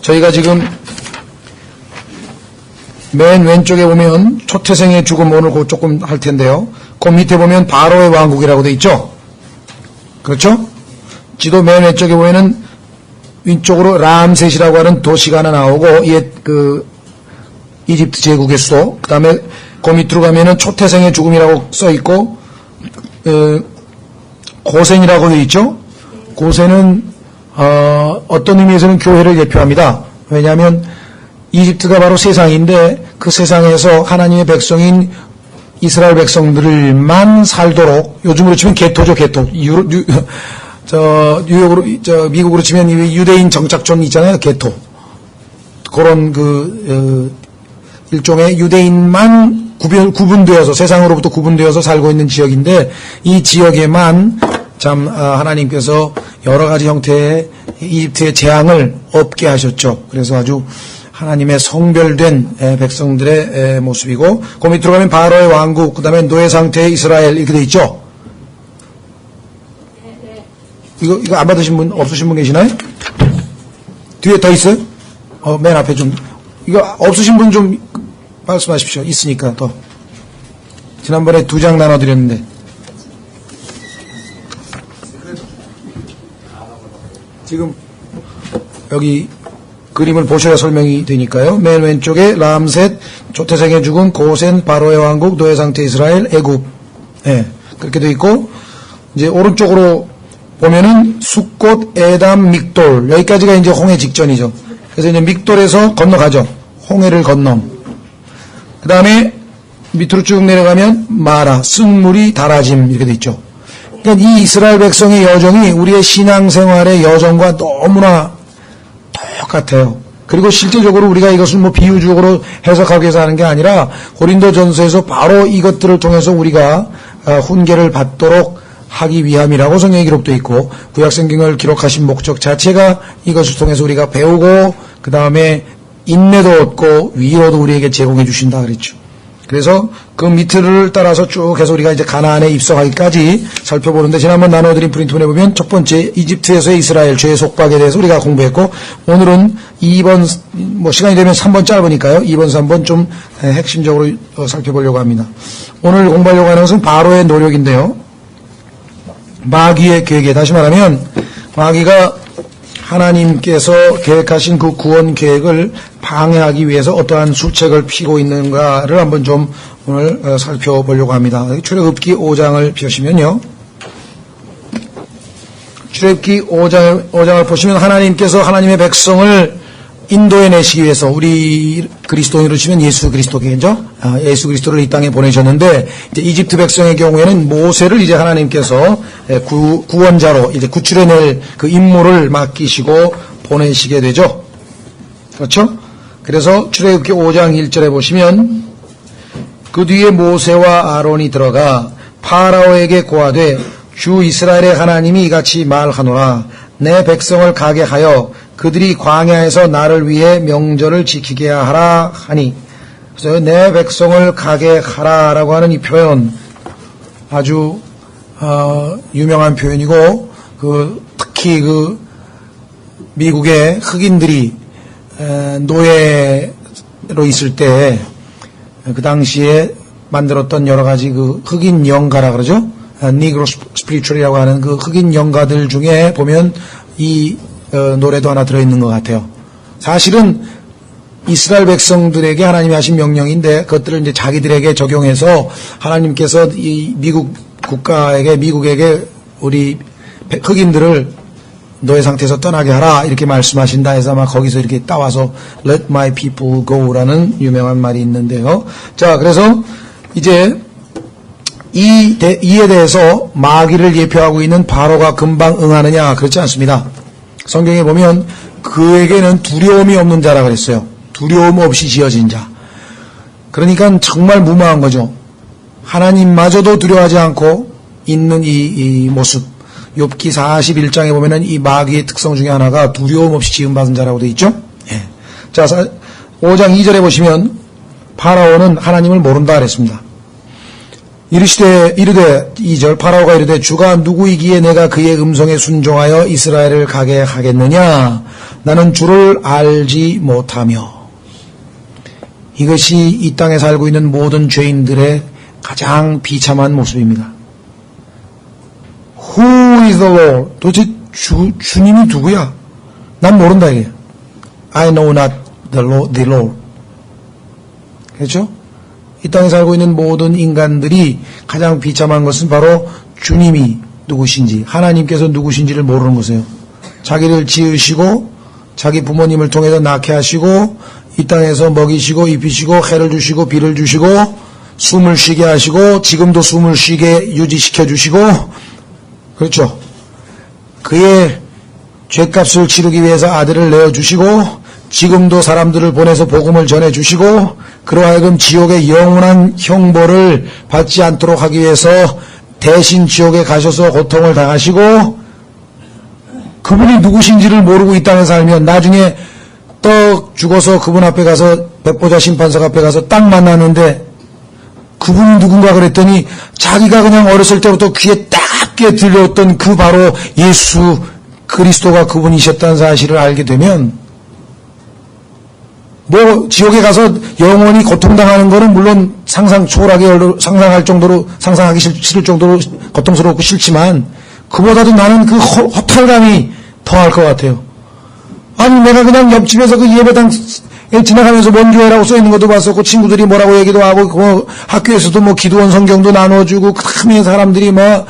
저희가 지금 맨 왼쪽에 보면 초태생의 죽음 오늘 곧 조금 할 텐데요. 그 밑에 보면 바로의 왕국이라고 돼 있죠. 그렇죠? 지도 맨 왼쪽에 보면은 왼쪽으로 람셋이라고 하는 도시가 하나 나오고 옛 이집트 제국의 수도, 그 다음에 그 밑으로 가면은 초태생의 죽음이라고 써 있고 고센이라고 돼 있죠. 고센은 어떤 의미에서는 교회를 대표합니다. 왜냐하면 이집트가 바로 세상인데 그 세상에서 하나님의 백성인 이스라엘 백성들만 살도록, 요즘으로 치면 개토죠, 개토. 뉴욕으로, 미국으로 치면 유대인 정착촌 있잖아요, 개토. 그런 일종의 유대인만 구분되어서, 세상으로부터 구분되어서 살고 있는 지역인데, 이 지역에만 참, 하나님께서 여러 가지 형태의 이집트의 재앙을 없게 하셨죠. 그래서 아주 하나님의 성별된 백성들의 모습이고, 그 밑으로 가면 바로의 왕국, 그 다음에 노예 상태의 이스라엘 이렇게 돼 있죠. 이거 안 받으신 분, 없으신 분 계시나요? 뒤에 더 있어요? 맨 앞에 좀, 이거 없으신 분 좀 말씀하십시오. 있으니까 더. 지난번에 2장 나눠드렸는데. 지금 여기 그림을 보셔야 설명이 되니까요. 맨 왼쪽에 람셋, 초태생의 죽음, 고센, 바로의 왕국, 노예 상태 이스라엘, 애굽. 예, 그렇게 돼 있고, 이제 오른쪽으로 보면은 숫곳, 에담, 믹돌. 여기까지가 이제 홍해 직전이죠. 그래서 이제 믹돌에서 건너가죠. 홍해를 건넘. 그 다음에 밑으로 쭉 내려가면 마라, 쓴물이 달아짐 이렇게 돼 있죠. 그러니까 이 이스라엘 백성의 여정이 우리의 신앙생활의 여정과 너무나 똑같아요. 그리고 실제적으로 우리가 이것을 뭐 비유적으로 해석하기 위해서 하는 게 아니라 고린도전서에서 바로 이것들을 통해서 우리가 훈계를 받도록 하기 위함이라고 성경에 기록되어 있고, 구약성경을 기록하신 목적 자체가 이것을 통해서 우리가 배우고 그 다음에 인내도 얻고 위로도 우리에게 제공해 주신다 그랬죠. 그래서 그 밑을 따라서 쭉 해서 우리가 이제 가나안에 입성하기까지 살펴보는데, 지난번 나눠드린 프린트본에 보면 첫 번째 이집트에서의 이스라엘 죄의 속박에 대해서 우리가 공부했고, 오늘은 2번, 시간이 되면 3번 짧으니까요. 2번, 3번 좀 핵심적으로 살펴보려고 합니다. 오늘 공부하려고 하는 것은 바로의 노력인데요. 마귀의 계획에, 다시 말하면 마귀가 하나님께서 계획하신 그 구원 계획을 방해하기 위해서 어떠한 수책을 피고 있는가를 한번 좀 오늘 살펴보려고 합니다. 출애굽기 5장을 펴시면요. 출애굽기 5장을 보시면 하나님께서 하나님의 백성을 인도해내시기 위해서, 우리 그리스도인으로 치면 예수 그리스도겠죠? 예수 그리스도를 이 땅에 보내셨는데, 이제 이집트 백성의 경우에는 모세를 이제 하나님께서 구원자로 이제 구출해낼 그 임무를 맡기시고 보내시게 되죠. 그렇죠? 그래서 출애굽기 5장 1절에 보시면, 그 뒤에 모세와 아론이 들어가 파라오에게 고하되, 주 이스라엘의 하나님이 이같이 말하노라. 내 백성을 가게 하여 그들이 광야에서 나를 위해 명절을 지키게 하라 하니. 그래서 내 백성을 가게 하라라고 하는 이 표현 아주 유명한 표현이고, 특히 미국의 흑인들이 노예로 있을 때 그 당시에 만들었던 여러 가지 흑인 영가라 그러죠. 니그로 스피리추얼이라고 하는 그 흑인 영가들 중에 보면 이 노래도 하나 들어있는 것 같아요. 사실은 이스라엘 백성들에게 하나님이 하신 명령인데, 그것들을 이제 자기들에게 적용해서 하나님께서 이 미국에게 우리 흑인들을 노예 상태에서 떠나게 하라 이렇게 말씀하신다 해서 아마 거기서 이렇게 따와서 Let my people go라는 유명한 말이 있는데요. 자, 그래서 이제 이에 대해서 마귀를 예표하고 있는 바로가 금방 응하느냐, 그렇지 않습니다. 성경에 보면 그에게는 두려움이 없는 자라 그랬어요. 두려움 없이 지어진 자. 그러니까 정말 무모한 거죠. 하나님마저도 두려워하지 않고 있는 이 모습. 욥기 41장에 보면은 이 마귀의 특성 중에 하나가 두려움 없이 지음받은 자라고 되어 있죠. 예. 자, 5장 2절에 보시면 파라오는 하나님을 모른다 그랬습니다. 이르되 2절, 파라오가 이르되 주가 누구이기에 내가 그의 음성에 순종하여 이스라엘을 가게 하겠느냐. 나는 주를 알지 못하며. 이것이 이 땅에 살고 있는 모든 죄인들의 가장 비참한 모습입니다. Who is the Lord? 도대체 주님이 누구야? 난 모른다 이게. I know not the Lord. 그렇죠? 이 땅에 살고 있는 모든 인간들이 가장 비참한 것은 바로 주님이 누구신지, 하나님께서 누구신지를 모르는 것이에요. 자기를 지으시고 자기 부모님을 통해서 낳게 하시고 이 땅에서 먹이시고 입히시고 해를 주시고 비를 주시고 숨을 쉬게 하시고 지금도 숨을 쉬게 유지시켜 주시고, 그렇죠? 그의 죄값을 치르기 위해서 아들을 내어주시고 지금도 사람들을 보내서 복음을 전해주시고 그러하여금 지옥의 영원한 형벌을 받지 않도록 하기 위해서 대신 지옥에 가셔서 고통을 당하시고, 그분이 누구신지를 모르고 이 땅에 살면 나중에 떡 죽어서 그분 앞에 가서 백보자 심판석 앞에 가서 딱 만났는데 그분이 누군가 그랬더니 자기가 그냥 어렸을 때부터 귀에 딱게 들려왔던 그 바로 예수 그리스도가 그분이셨다는 사실을 알게 되면, 뭐 지옥에 가서 영원히 고통당하는 거는 물론 상상할 정도로, 상상하기 싫을 정도로 고통스럽고 싫지만 그보다도 나는 그 허탈감이 더할 것 같아요. 아니 내가 그냥 옆집에서 그 예배당 지나가면서 뭔 교회라고 써있는 것도 봤었고 친구들이 뭐라고 얘기도 하고 그 학교에서도 뭐 기도원 성경도 나눠주고 그 다음에 사람들이 막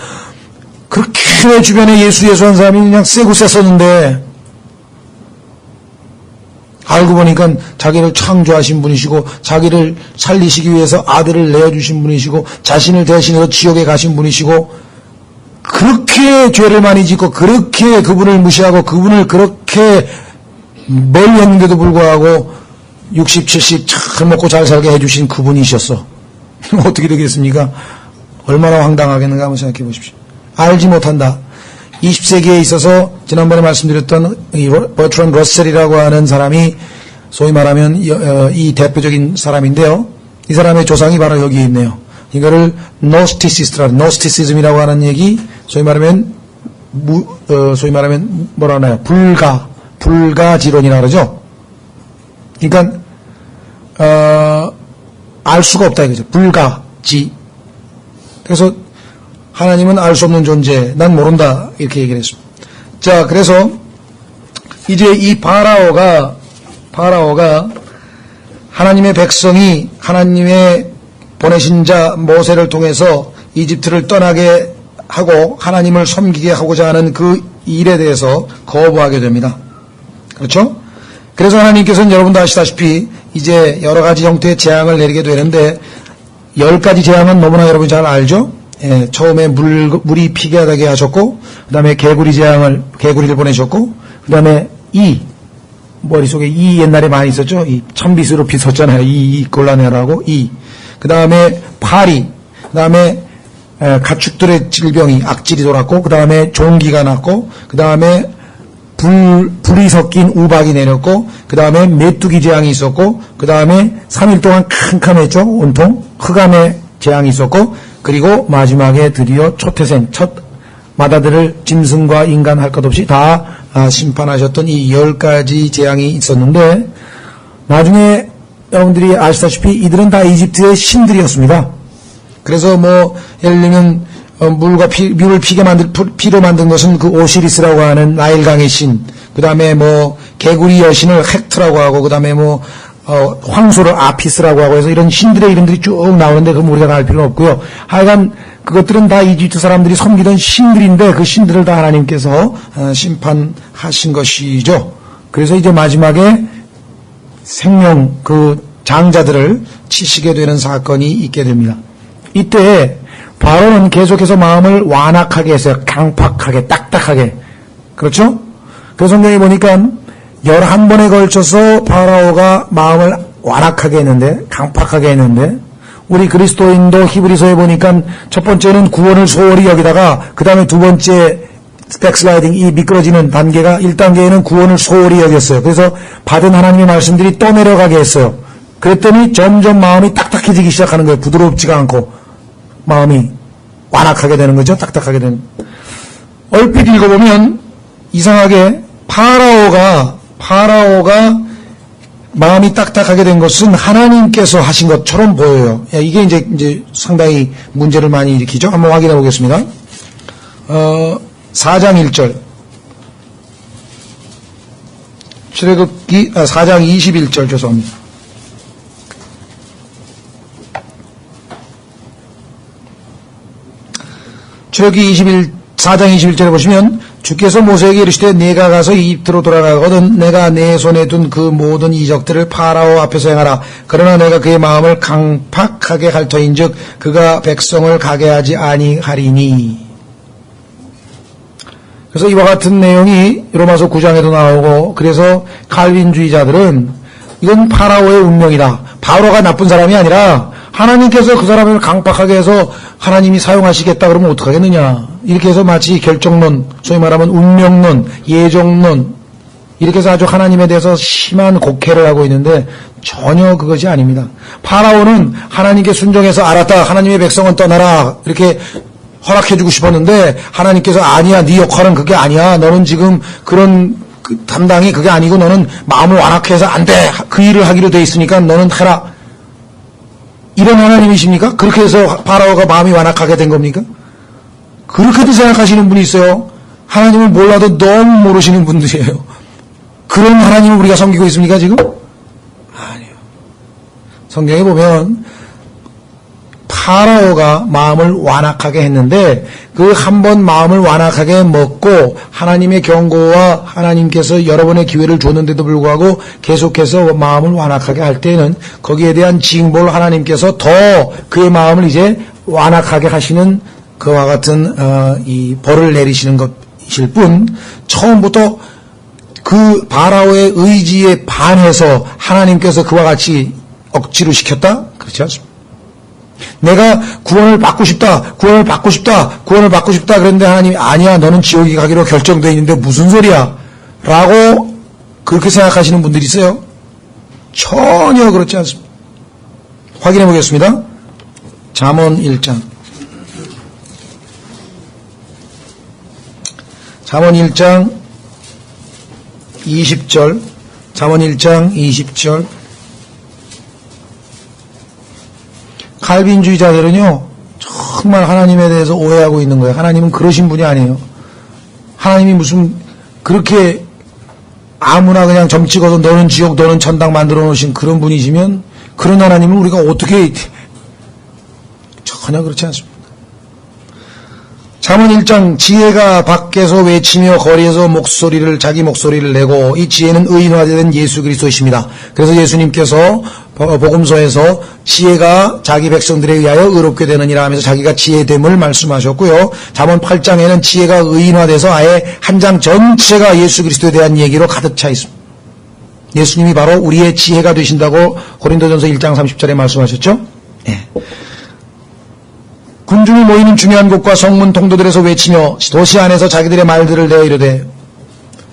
그렇게 내 주변에 예수 한 사람이 그냥 세고 셌었는데 알고 보니까 자기를 창조하신 분이시고 자기를 살리시기 위해서 아들을 내어주신 분이시고 자신을 대신해서 지옥에 가신 분이시고 그렇게 죄를 많이 짓고 그렇게 그분을 무시하고 그분을 그렇게 멀리 했는데도 불구하고 60, 70 잘 먹고 잘 살게 해주신 그분이셨어. 어떻게 되겠습니까? 얼마나 황당하겠는가 한번 생각해 보십시오. 알지 못한다. 20세기에 있어서 지난번에 말씀드렸던 이 버트런 러셀이라고 하는 사람이 소위 말하면 이 대표적인 사람인데요. 이 사람의 조상이 바로 여기에 있네요. 이거를 노스티시즘이라고 하는 얘기, 소위 말하면 뭐라 하나요? 불가지론이라고 그러죠. 그러니까 알 수가 없다 이거죠. 불가지. 그래서 하나님은 알 수 없는 존재, 난 모른다 이렇게 얘기를 했습니다. 자, 그래서 이제 이 파라오가 하나님의 백성이 하나님의 보내신 자 모세를 통해서 이집트를 떠나게 하고 하나님을 섬기게 하고자 하는 그 일에 대해서 거부하게 됩니다. 그렇죠? 그래서 하나님께서는 여러분도 아시다시피 이제 여러 가지 형태의 재앙을 내리게 되는데 10가지 재앙은 너무나 여러분이 잘 알죠? 예, 처음에 물이 피게 하게 하셨고, 그 다음에 개구리를 보내셨고, 그 다음에 머릿속에 옛날에 많이 있었죠? 천비스로 빗었잖아요. 곤란해라고, 그 다음에 파리, 그 다음에 가축들의 질병이, 악질이 돌았고, 그 다음에 종기가 났고, 그 다음에 불이 섞인 우박이 내렸고, 그 다음에 메뚜기 재앙이 있었고, 그 다음에 3일 동안 캄캄했죠? 온통. 흑암의 재앙이 있었고, 그리고 마지막에 드디어 초태생, 첫 마다들을 짐승과 인간 할 것 없이 다 심판하셨던 이 10가지 재앙이 있었는데, 나중에 여러분들이 아시다시피 이들은 다 이집트의 신들이었습니다. 그래서 뭐 예를 들면 물과 물을 피로 만든 것은 그 오시리스라고 하는 나일강의 신, 그 다음에 뭐 개구리 여신을 헥트라고 하고, 그 다음에 뭐 황소를 아피스라고 하고 해서 이런 신들의 이름들이 쭉 나오는데 그건 우리가 알 필요는 없고요. 하여간 그것들은 다 이집트 사람들이 섬기던 신들인데 그 신들을 다 하나님께서 심판하신 것이죠. 그래서 이제 마지막에 생명 그 장자들을 치시게 되는 사건이 있게 됩니다. 이때 바로는 계속해서 마음을 완악하게 했어요. 강팍하게, 딱딱하게. 그렇죠? 그래서 성경에 보니까 11번에 걸쳐서 파라오가 마음을 완악하게 했는데, 강팍하게 했는데, 우리 그리스도인도 히브리서에 보니까 첫 번째는 구원을 소홀히 여기다가, 그 다음에 두 번째 백슬라이딩, 이 미끄러지는 단계가 1단계에는 구원을 소홀히 여겼어요. 그래서 받은 하나님의 말씀들이 떠내려가게 했어요. 그랬더니 점점 마음이 딱딱해지기 시작하는 거예요. 부드럽지가 않고 마음이 완악하게 되는 거죠. 딱딱하게 되는. 얼핏 읽어보면 이상하게 파라오가 파라오가 마음이 딱딱하게 된 것은 하나님께서 하신 것처럼 보여요. 이게 이제 상당히 문제를 많이 일으키죠. 한번 확인해 보겠습니다. 4장 1절. 출애굽기 4장 21절 죄송합니다. 출애굽기 4장 21절에 보시면 주께서 모세에게 이르시되 네가 가서 이집트로 돌아가거든 내가 내 손에 둔 그 모든 이적들을 파라오 앞에서 행하라. 그러나 내가 그의 마음을 강팍하게 할 터인즉 그가 백성을 가게 하지 아니하리니. 그래서 이와 같은 내용이 로마서 9장에도 나오고, 그래서 칼빈주의자들은 이건 파라오의 운명이다. 바로가 나쁜 사람이 아니라 하나님께서 그 사람을 강팍하게 해서 하나님이 사용하시겠다 그러면 어떡하겠느냐. 이렇게 해서 마치 결정론, 소위 말하면 운명론, 예정론, 이렇게 해서 아주 하나님에 대해서 심한 곡해를 하고 있는데 전혀 그것이 아닙니다. 파라오는 하나님께 순종해서 알았다. 하나님의 백성은 떠나라. 이렇게 허락해주고 싶었는데 하나님께서 아니야. 네 역할은 그게 아니야. 너는 지금 그런 담당이 그게 아니고 너는 마음을 완악해서 안 돼. 그 일을 하기로 돼 있으니까 너는 해라. 이런 하나님이십니까? 그렇게 해서 파라오가 마음이 완악하게 된 겁니까? 그렇게도 생각하시는 분이 있어요. 하나님을 몰라도 너무 모르시는 분들이에요. 그런 하나님을 우리가 섬기고 있습니까 지금? 아니요. 성경에 보면 파라오가 마음을 완악하게 했는데 그 한 번 마음을 완악하게 먹고 하나님의 경고와 하나님께서 여러 번의 기회를 줬는데도 불구하고 계속해서 마음을 완악하게 할 때는 거기에 대한 징벌 하나님께서 더 그의 마음을 이제 완악하게 하시는 그와 같은 이 벌을 내리시는 것이실 뿐, 처음부터 그 파라오의 의지에 반해서 하나님께서 그와 같이 억지로 시켰다? 그렇지 않습니다. 내가 구원을 받고 싶다. 그런데 하나님이 아니야. 너는 지옥에 가기로 결정되어 있는데 무슨 소리야? 라고 그렇게 생각하시는 분들이 있어요. 전혀 그렇지 않습니다. 확인해 보겠습니다. 잠언 1장. 잠언 1장 20절. 잠언 1장 20절. 칼빈주의자들은요, 정말 하나님에 대해서 오해하고 있는 거예요. 하나님은 그러신 분이 아니에요. 하나님이 무슨 그렇게 아무나 그냥 점 찍어서 너는 지옥, 너는 천당 만들어 놓으신 그런 분이시면 그런 하나님을 우리가 어떻게, 전혀 그렇지 않습니다. 잠언 1장, 지혜가 밖에서 외치며 거리에서 자기 목소리를 내고, 이 지혜는 의인화된 예수 그리스도이십니다. 그래서 예수님께서 복음서에서 지혜가 자기 백성들에 의하여 의롭게 되느니라 하면서 자기가 지혜됨을 말씀하셨고요. 잠언 8장에는 지혜가 의인화돼서 아예 한 장 전체가 예수 그리스도에 대한 얘기로 가득 차 있습니다. 예수님이 바로 우리의 지혜가 되신다고 고린도전서 1장 30절에 말씀하셨죠. 네. 군중이 모이는 중요한 곳과 성문 통도들에서 외치며 도시 안에서 자기들의 말들을 내어 이르되,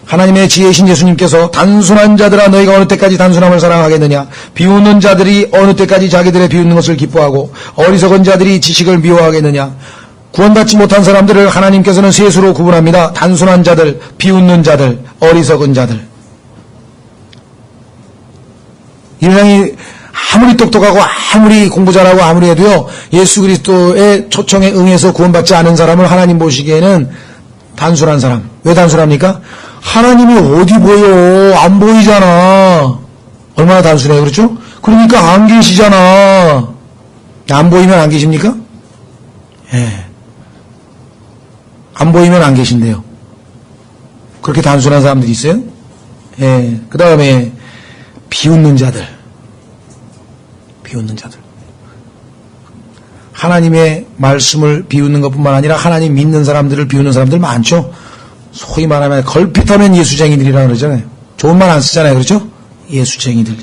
하나님의 지혜이신 예수님께서 단순한 자들아 너희가 어느 때까지 단순함을 사랑하겠느냐, 비웃는 자들이 어느 때까지 자기들의 비웃는 것을 기뻐하고 어리석은 자들이 지식을 미워하겠느냐. 구원받지 못한 사람들을 하나님께서는 세 수로 구분합니다. 단순한 자들, 비웃는 자들, 어리석은 자들. 이 세상이 아무리 똑똑하고 아무리 공부 잘하고 아무리 해도요, 예수 그리스도의 초청에 응해서 구원받지 않은 사람을 하나님 보시기에는 단순한 사람. 왜 단순합니까? 하나님이 어디 보여? 안 보이잖아. 얼마나 단순해요, 그렇죠? 그러니까 안 계시잖아. 안 보이면 안 계십니까? 예. 안 보이면 안 계신대요. 그렇게 단순한 사람들이 있어요? 예. 그 다음에 비웃는 자들. 하나님의 말씀을 비웃는 것뿐만 아니라 하나님 믿는 사람들을 비웃는 사람들 많죠. 소위 말하면 걸핏하면 예수쟁이들이라고 그러잖아요. 좋은 말 안 쓰잖아요. 그렇죠? 예수쟁이들.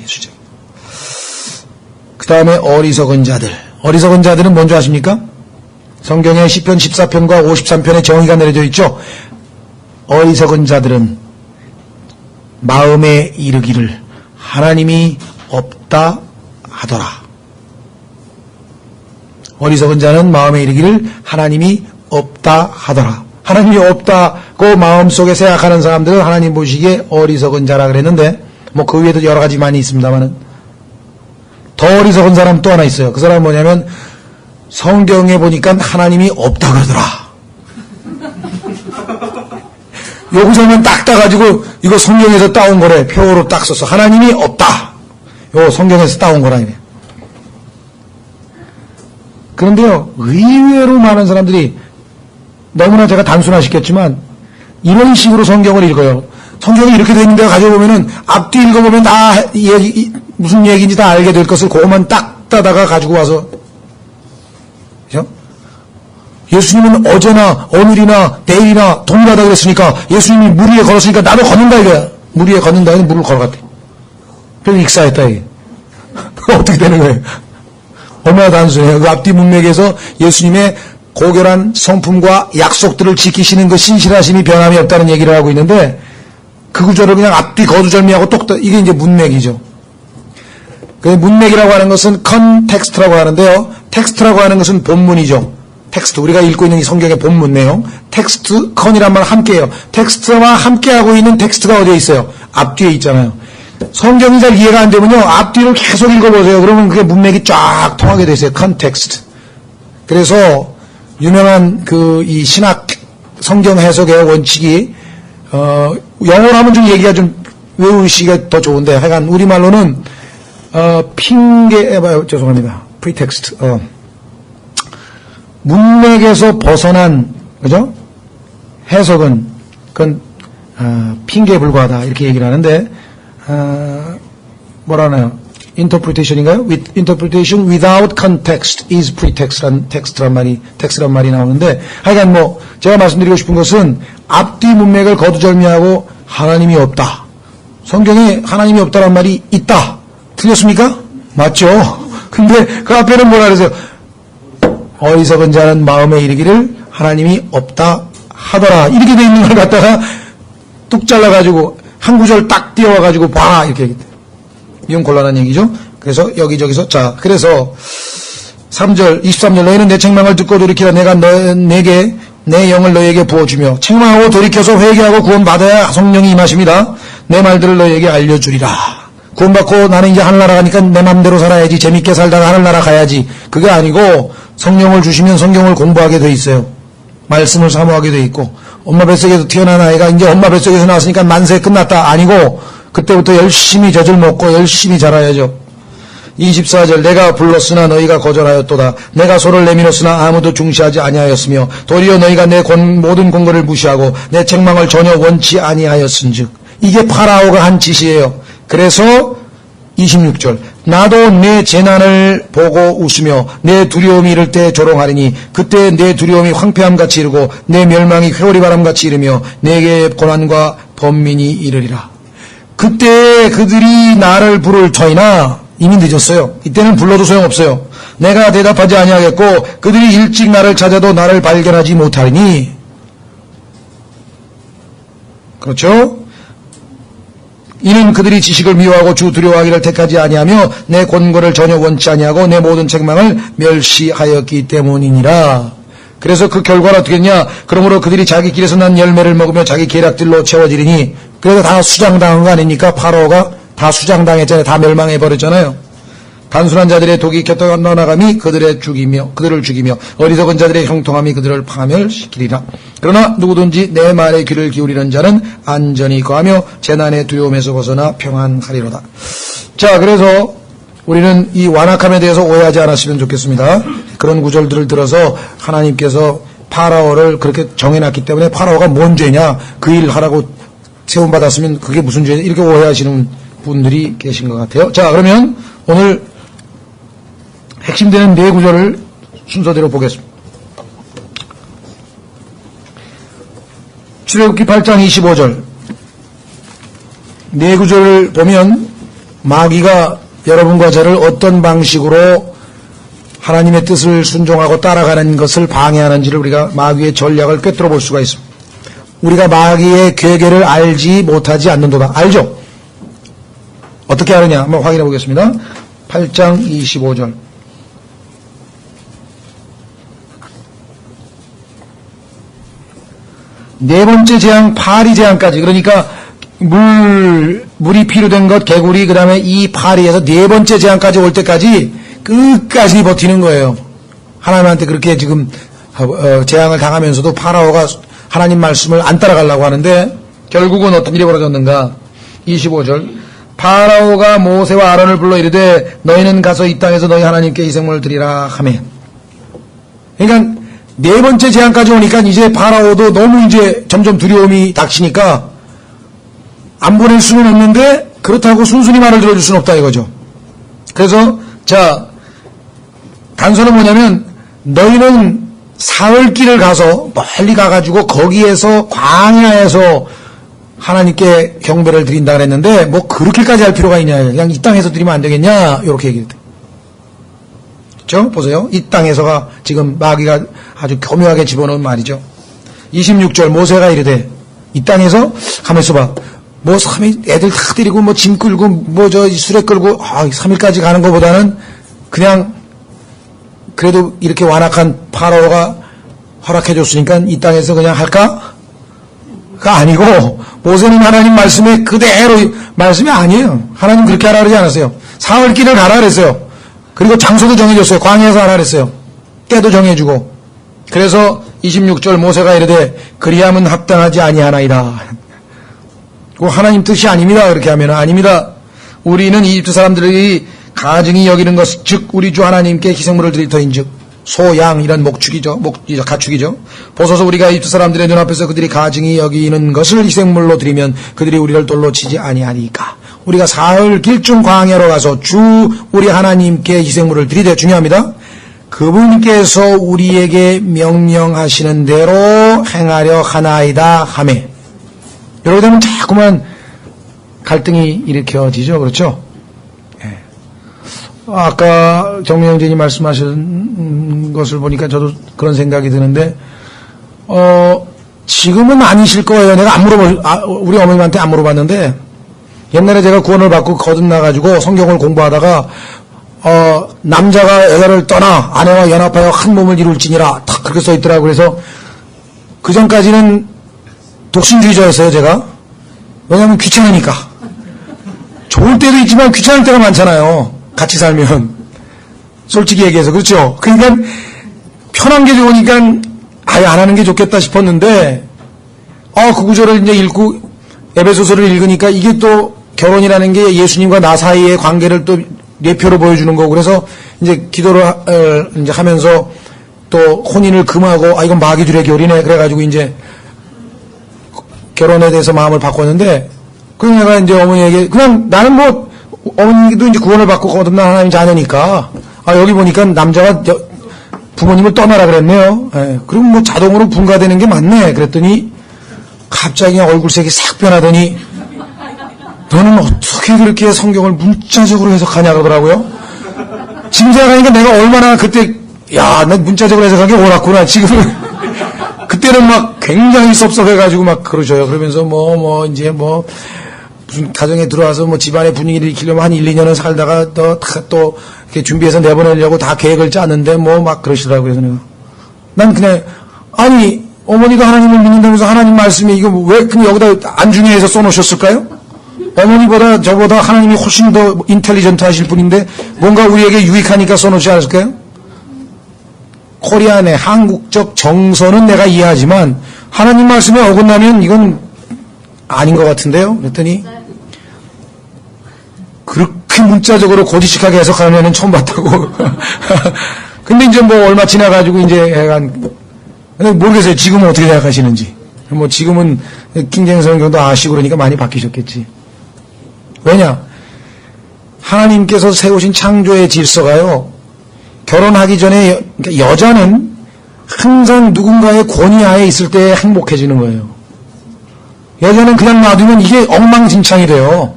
그 다음에 어리석은 자들. 어리석은 자들은 뭔지 아십니까? 성경에 시편 14편과 53편에 정의가 내려져 있죠. 어리석은 자들은 마음에 이르기를 하나님이 없다 하더라. 어리석은 자는 마음에 이르기를 하나님이 없다 하더라. 하나님이 없다고 마음속에 생각하는 사람들은 하나님 보시기에 어리석은 자라 그랬는데, 뭐 그 외에도 여러 가지 많이 있습니다만은, 더 어리석은 사람 또 하나 있어요. 그 사람은 뭐냐면, 성경에 보니까 하나님이 없다 그러더라. 요 구절만 딱 따가지고, 이거 성경에서 따온 거래. 표로 딱 써서. 하나님이 없다. 요 성경에서 따온 거라, 이래. 그런데요, 의외로 많은 사람들이, 너무나 제가 단순화시켰지만, 이런 식으로 성경을 읽어요. 성경이 이렇게 돼 있는데 가져보면은, 앞뒤 읽어보면 다, 무슨 얘기인지 다 알게 될 것을 그것만 딱 따다가 가지고 와서, 그죠? 예수님은 어제나, 오늘이나, 내일이나 동일하다 그랬으니까, 예수님이 물 위에 걸었으니까 나도 걷는다 이거야. 물 위에 걷는다 해서 물을 걸어갔대. 그래서 익사했다, 이게. 어떻게 되는 거예요? 얼마나 단순해요. 그 앞뒤 문맥에서 예수님의 고결한 성품과 약속들을 지키시는 그 신실하심이 변함이 없다는 얘기를 하고 있는데, 그 구절을 그냥 앞뒤 거두절미하고 이게 이제 문맥이죠. 그 문맥이라고 하는 것은 컨텍스트라고 하는데요. 텍스트라고 하는 것은 본문이죠. 텍스트, 우리가 읽고 있는 이 성경의 본문 내용. 텍스트, 컨이란 말 함께해요. 텍스트와 함께하고 있는 텍스트가 어디에 있어요? 앞뒤에 있잖아요. 성경이 잘 이해가 안 되면요, 앞뒤를 계속 읽어보세요. 그러면 그게 문맥이 쫙 통하게 돼 있어요. 컨텍스트. 그래서 유명한 이 신학 성경 해석의 원칙이 영어로 하면 좀 얘기가 좀 외우시기가 더 좋은데, 하여간 우리말로는 죄송합니다. 프리텍스트. 문맥에서 벗어난, 그죠? 해석은, 그건, 핑계에 불과하다. 이렇게 얘기를 하는데, 뭐라나요? interpretation인가요? interpretation without context is pretext란 텍스트란 말이 나오는데, 하여간 뭐, 제가 말씀드리고 싶은 것은, 앞뒤 문맥을 거두절미하고 하나님이 없다. 성경에 하나님이 없다란 말이 있다. 틀렸습니까? 맞죠? 근데 그 앞에는 뭐라 그러세요? 어리석은 자는 마음에 이르기를 하나님이 없다 하더라. 이렇게 돼 있는 걸 갖다가 뚝 잘라가지고 한 구절 딱 띄워가지고 봐. 이렇게 얘기해요. 이건 곤란한 얘기죠. 그래서 여기저기서 그래서 3절 23절 너희는 내 책망을 듣고 돌이키라. 내가 내게 내 영을 너희에게 부어주며 책망하고 돌이켜서 회개하고 구원받아야 성령이 임하십니다. 내 말들을 너희에게 알려주리라. 구원받고 나는 이제 하늘나라 가니까 내 맘대로 살아야지, 재밌게 살다가 하늘나라 가야지. 그게 아니고 성령을 주시면 성경을 공부하게 돼 있어요. 말씀을 사모하게 돼 있고, 엄마 뱃속에서 태어난 아이가 이제 엄마 뱃속에서 나왔으니까 만세 끝났다. 아니고 그때부터 열심히 젖을 먹고 열심히 자라야죠. 24절 내가 불렀으나 너희가 거절하였도다. 내가 소를 내밀었으나 아무도 중시하지 아니하였으며 도리어 너희가 내 모든 공고를 무시하고 내 책망을 전혀 원치 아니하였은즉. 이게 파라오가 한 짓이에요. 그래서 26절 나도 내 재난을 보고 웃으며 내 두려움이 이를 때 조롱하리니 그때 내 두려움이 황폐함같이 이르고 내 멸망이 회오리바람같이 이르며 내게 고난과 번민이 이르리라. 그때 그들이 나를 부를 터이나 이미 늦었어요. 이때는 불러도 소용없어요. 내가 대답하지 아니하겠고 그들이 일찍 나를 찾아도 나를 발견하지 못하리니. 그렇죠? 이는 그들이 지식을 미워하고 주 두려워하기를 택하지 아니하며 내 권고를 전혀 원치 아니하고 내 모든 책망을 멸시하였기 때문이니라. 그래서 그 결과는 어떻게 했냐? 그러므로 그들이 자기 길에서 난 열매를 먹으며 자기 계략들로 채워지리니. 그래서 다 수장당한 거 아닙니까? 파로가 다 수장당했잖아요. 다 멸망해버렸잖아요. 단순한 자들의 독이 곁떠나감이 그들을 죽이며 어리석은 자들의 형통함이 그들을 파멸시키리라. 그러나 누구든지 내 말에 귀를 기울이는 자는 안전히 거하며 재난의 두려움에서 벗어나 평안하리로다. 자, 그래서 우리는 이 완악함에 대해서 오해하지 않았으면 좋겠습니다. 그런 구절들을 들어서 하나님께서 파라오를 그렇게 정해놨기 때문에 파라오가 뭔 죄냐, 그 일 하라고 세움받았으면 그게 무슨 죄냐, 이렇게 오해하시는 분들이 계신 것 같아요. 자, 그러면 오늘 핵심되는 네 구절을 순서대로 보겠습니다. 출애굽기 8장 25절 네 구절을 보면 마귀가 여러분과 저를 어떤 방식으로 하나님의 뜻을 순종하고 따라가는 것을 방해하는지를 우리가 마귀의 전략을 꿰뚫어 볼 수가 있습니다. 우리가 마귀의 괴계를 알지 못하지 않는도다. 알죠? 어떻게 하느냐 한번 확인해 보겠습니다. 8장 25절 네 번째 재앙, 파리 재앙까지. 그러니까 물이 필요된 것, 개구리, 그 다음에 이 파리에서 네 번째 재앙까지 올 때까지 끝까지 버티는 거예요. 하나님한테 그렇게 지금 재앙을 당하면서도 파라오가 하나님 말씀을 안 따라가려고 하는데 결국은 어떤 일이 벌어졌는가. 25절. 파라오가 모세와 아론을 불러 이르되 너희는 가서 이 땅에서 너희 하나님께 희생물을 드리라 하매. 그러니까 네 번째 재앙까지 오니까 이제 파라오도 너무 이제 점점 두려움이 닥치니까 안 보낼 수는 없는데 그렇다고 순순히 말을 들어줄 수는 없다 이거죠. 그래서 자, 단서는 뭐냐면 너희는 사흘 길을 가서 멀리 가가지고 거기에서 광야에서 하나님께 경배를 드린다 그랬는데 뭐 그렇게까지 할 필요가 있냐. 그냥 이 땅에서 드리면 안 되겠냐 이렇게 얘기했대. 그렇죠? 보세요. 이 땅에서가 지금 마귀가 아주 교묘하게 집어넣은 말이죠. 26절 모세가 이르되 이 땅에서 가만히 있어봐. 뭐 3일 애들 다 데리고 뭐 짐 끌고 뭐 저 수레 끌고 3일까지 가는 것보다는 그냥 그래도 이렇게 완악한 파라오가 허락해 줬으니까 이 땅에서 그냥 할까? 가 아니고 모세는 하나님 말씀에 그대로 말씀이 아니에요. 하나님 그렇게 하라 그러지 않았어요. 사흘 길을 가라 그랬어요. 그리고 장소도 정해줬어요. 광야에서 하라 그랬어요. 때도 정해주고. 그래서 26절 모세가 이르되 그리함은 합당하지 아니하나이다. 하나님 뜻이 아닙니다. 그렇게 하면 아닙니다. 우리는 이집트 사람들이 가증히 여기는 것, 즉 우리 주 하나님께 희생물을 드릴 터인즉 소, 양 이런 목축이죠. 가축이죠. 보소서 우리가 이집트 사람들의 눈앞에서 그들이 가증히 여기는 것을 희생물로 드리면 그들이 우리를 돌로 치지 아니하리까. 우리가 사흘 길중 광야로 가서 주 우리 하나님께 희생물을 드리되 중요합니다. 그분께서 우리에게 명령하시는 대로 행하려 하나이다 하매. 이러게 되면 자꾸만 갈등이 일으켜지죠. 그렇죠? 예. 아까 정명진이 말씀하신 것을 보니까 저도 그런 생각이 드는데 지금은 아니실 거예요. 내가 우리 어머님한테 안 물어봤는데 옛날에 제가 구원을 받고 거듭나가지고 성경을 공부하다가 남자가 여자를 떠나 아내와 연합하여 한 몸을 이룰지니라 딱 그렇게 써있더라고요. 그래서 그 전까지는 독신주의자였어요, 제가. 왜냐하면 귀찮으니까. 좋을 때도 있지만 귀찮을 때가 많잖아요. 같이 살면. 솔직히 얘기해서. 그렇죠? 그러니까 편한 게 좋으니까 아예 안 하는 게 좋겠다 싶었는데 그 구절을 이제 읽고 에베소서를 읽으니까 이게 또 결혼이라는 게 예수님과 나 사이의 관계를 또 예표로 보여주는 거고 그래서 이제 기도를 이제 하면서 또 혼인을 금하고 이건 마귀들의 교리네 그래가지고 이제 결혼에 대해서 마음을 바꿨는데 그래서 내가 이제 어머니에게 그냥 나는 뭐 어머니도 이제 구원을 받고 거듭난 하나님 자녀니까 여기 보니까 남자가 부모님을 떠나라 그랬네요. 예, 그리고 뭐 자동으로 분가되는 게 맞네 그랬더니 갑자기 얼굴색이 싹 변하더니 너는 어떻게 그렇게 성경을 문자적으로 해석하냐 그러더라고요. 지금 생각하니까 내가 얼마나 그때 나 문자적으로 해석한 게 옳았구나. 지금은 그때는 막 굉장히 섭섭해가지고 막 그러셔요. 그러면서 이제 무슨 가정에 들어와서 집안의 분위기를 일으키려면 한 1, 2년은 살다가 또 이렇게 준비해서 내보내려고 다 계획을 짰는데 막 그러시더라고요. 그래서 내가 난 그냥 어머니도 하나님을 믿는다면서 하나님 말씀에 이거 왜 그냥 여기다 안중에서 써놓으셨을까요? 어머니보다 저보다 하나님이 훨씬 더 인텔리전트 하실 분인데 뭔가 우리에게 유익하니까 써놓지 않았을까요? 코리안의 한국적 정서는 내가 이해하지만 하나님 말씀에 어긋나면 이건 아닌 것 같은데요. 그랬더니 그렇게 문자적으로 고지식하게 해석하는 애는 처음 봤다고. 근데 이제 얼마 지나가지고 이제 근데 모르겠어요. 지금은 어떻게 생각하시는지. 지금은 킹제임스 성경도 아시고 그러니까 많이 바뀌셨겠지. 왜냐? 하나님께서 세우신 창조의 질서가요. 결혼하기 전에 여자는 항상 누군가의 권위하에 있을 때 행복해지는 거예요. 여자는 그냥 놔두면 이게 엉망진창이 돼요.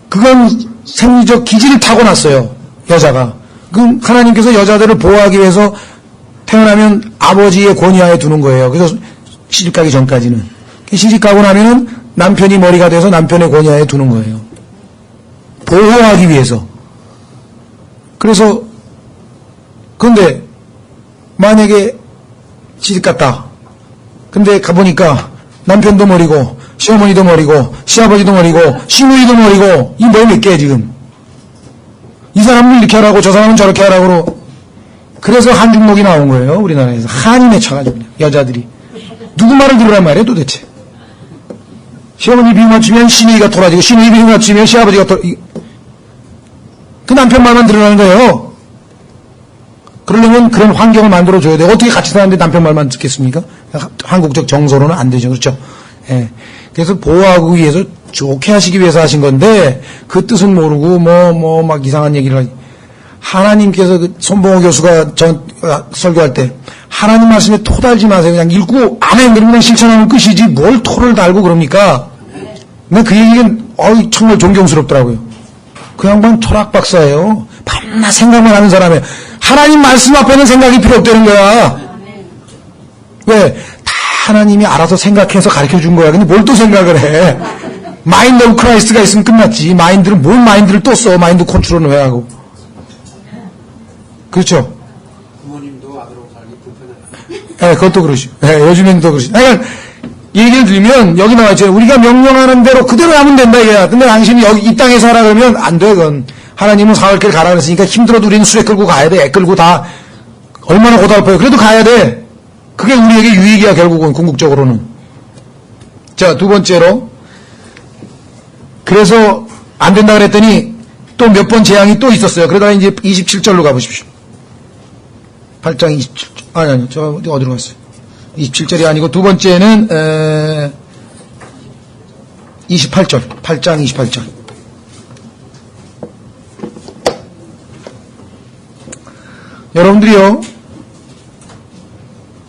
그건 생리적 기질이 타고났어요. 여자가. 하나님께서 여자들을 보호하기 위해서 태어나면 아버지의 권위하에 두는 거예요. 그래서 시집가기 전까지는. 시집가고 나면은 남편이 머리가 돼서 남편의 권위하에 두는 거예요. 보호하기 위해서. 그래서 그런데 만약에 시집갔다. 근데 가보니까 남편도 머리고 시어머니도 머리고 시아버지도 머리고 시누이도 머리고 이 머리 몇 개야 지금. 이 사람은 이렇게 하라고 저 사람은 저렇게 하라고. 그래서 한중목이 나온 거예요. 우리나라에서. 한이 맺혀가지고 여자들이. 누구 말을 들으란 말이에요 도대체. 시어머니 비유 맞추면 시누이가 돌아지고 시누이 비유 맞추면 시아버지가 그 남편 말만 들으라는 거예요. 그러려면 그런 환경을 만들어줘야 돼요. 어떻게 같이 사는데 남편 말만 듣겠습니까? 한국적 정서로는 안 되죠. 그렇죠? 예. 그래서 보호하기 위해서 좋게 하시기 위해서 하신 건데 그 뜻은 모르고 막 이상한 얘기를 하지. 하나님께서 그 손봉호 교수가 설교할 때 하나님 말씀에 토 달지 마세요. 그냥 읽고 아멘 그러면 실천하면 끝이지 뭘 토를 달고 그럽니까? 근데 그 얘기는 정말 존경스럽더라고요. 그 양반 철학 박사예요. 밤낮 생각만 하는 사람이에요. 하나님 말씀 앞에는 생각이 필요 없다는 거야. 왜? 다 하나님이 알아서 생각해서 가르쳐 준 거야. 근데 뭘 또 생각을 해? 마인드 오브 크라이스트가 있으면 끝났지. 마인드를 뭘 마인드를 또 써? 마인드 컨트롤은 왜 하고? 그렇죠? 부모님도 아들하고 살기 불편해요. 네, 그것도 그러시죠. 네, 요즘엔 또 그러시죠. 그러니까 얘기를 드리면 여기 나와있죠. 우리가 명령하는 대로 그대로 하면 된다 이거야. 근데 당신이 여기 이 땅에서 하라 그러면 안 돼. 그건 하나님은 사흘길 가라 그랬으니까 힘들어도 우리는 수레 끌고 가야 돼. 애 끌고 다 얼마나 고달퍼요. 그래도 가야 돼. 그게 우리에게 유익이야 결국은 궁극적으로는. 자, 두 번째로 그래서 안 된다 그랬더니 또 몇 번 재앙이 또 있었어요. 그러다가 이제 27절로 가보십시오. 8장 27절. 아니, 저 어디로 갔어요? 27절이 아니고 두 번째는 28절. 8장 28절. 여러분들이요,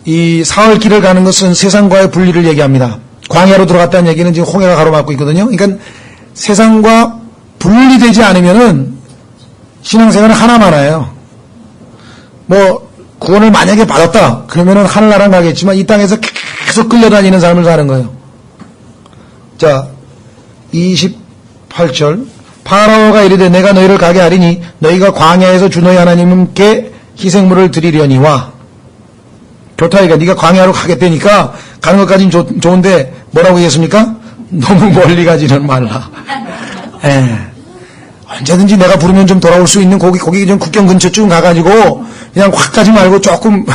이 사흘 길을 가는 것은 세상과의 분리를 얘기합니다. 광야로 들어갔다는 얘기는 지금 홍해가 가로막고 있거든요. 그러니까 세상과 분리되지 않으면은 신앙생활은 하나만 해요. 뭐 구원을 만약에 받았다 그러면은 하늘나라 가겠지만 이 땅에서 계속 끌려다니는 삶을 사는 거예요. 자, 28절. 파라오가 이르되 내가 너희를 가게 하리니 너희가 광야에서 주 너희 하나님께 희생물을 드리려니와. 좋다 이가 네가 광야로 가겠다니까 가는 것까지는 좋은데 뭐라고 했습니까? 너무 멀리 가지는 말라. 언제든지 내가 부르면 좀 돌아올 수 있는 거기 좀 국경 근처쯤 가가지고 그냥 확 가지 말고 조금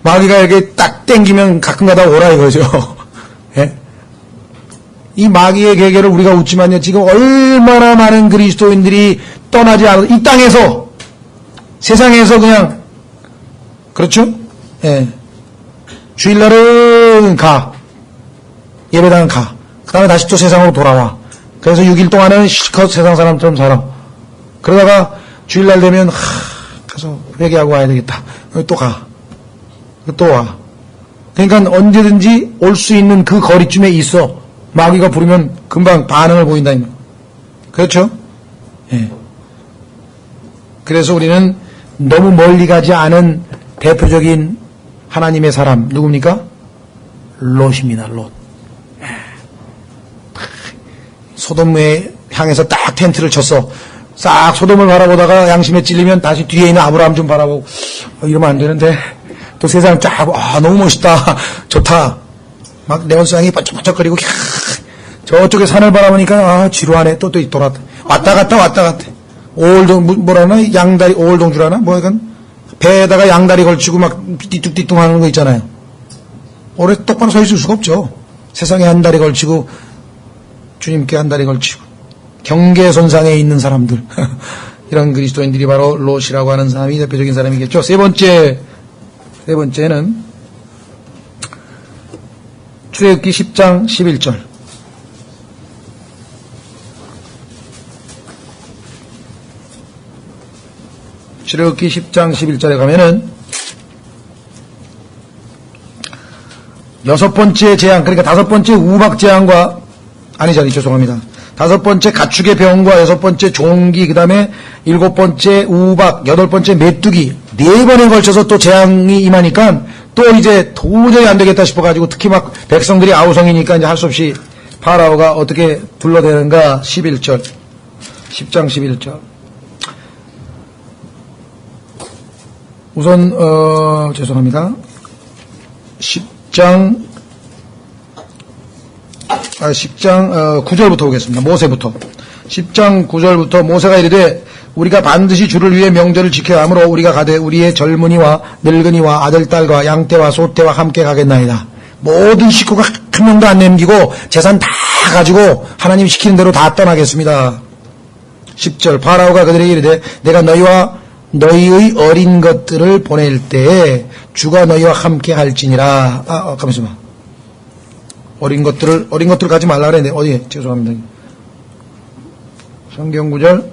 마귀가 이렇게 딱 땡기면 가끔 가다 오라 이거죠. 예? 이 마귀의 계계를 우리가 웃지만요. 지금 얼마나 많은 그리스도인들이 떠나지 않아서 이 땅에서 세상에서 그냥 그렇죠? 예. 주일날은 가. 예배당은 가. 그 다음에 다시 또 세상으로 돌아와. 그래서 6일 동안은 실컷 세상 사람처럼 살아. 그러다가 주일날 되면 가서 회개하고 와야 되겠다. 또 가. 또 와. 그러니까 언제든지 올 수 있는 그 거리쯤에 있어. 마귀가 부르면 금방 반응을 보인다. 그렇죠? 예. 그래서 우리는 너무 멀리 가지 않은 대표적인 하나님의 사람 누굽니까? 롯입니다. 롯. 소돔에 향해서 딱 텐트를 쳤어. 싹 소돔을 바라보다가 양심에 찔리면 다시 뒤에 있는 아브라함 좀 바라보고 이러면 안 되는데 또 세상 쫙 너무 멋있다. 좋다. 막 네온쌍이 번쩍번쩍거리고 저쪽에 산을 바라보니까 지루하네. 또 돌았다. 왔다 갔다. 오월동 뭐라나 양다리 오월동주라나 뭐 약간 배에다가 양다리 걸치고 막 띠뚱띠뚱 하는 거 있잖아요. 오래 똑바로 서 있을 수가 없죠. 세상에 한 다리 걸치고 주님께 한 다리 걸치고 경계선상에 있는 사람들 이런 그리스도인들이 바로 롯이라고 하는 사람이 대표적인 사람이겠죠. 세 번째는 출애굽기 10장 11절. 출애굽기 10장 11절에 가면은 여섯 번째 재앙, 그러니까 다섯 번째 우박 재앙과 죄송합니다. 다섯 번째 가축의 병과 여섯 번째 종기, 그 다음에 일곱 번째 우박, 여덟 번째 메뚜기, 네 번에 걸쳐서 또 재앙이 임하니까 또 이제 도저히 안 되겠다 싶어가지고 특히 막 백성들이 아우성이니까 이제 할 수 없이 파라오가 어떻게 둘러대는가 11절. 10장 11절. 우선, 죄송합니다. 10장 9절부터 보겠습니다. 모세부터. 10장 9절부터 모세가 이르되 우리가 반드시 주를 위해 명절을 지켜야 하므로 우리가 가되 우리의 젊은이와 늙은이와 아들, 딸과 양떼와 소떼와 함께 가겠나이다. 모든 식구가 한 명도 안 남기고 재산 다 가지고 하나님 시키는 대로 다 떠나겠습니다. 10절 파라오가 그들에게 이르되 내가 너희와 너희의 어린 것들을 보낼 때에 주가 너희와 함께 할지니라. 잠시만. 어린 것들 가지 말라 그랬는데 어디에? 죄송합니다. 성경 구절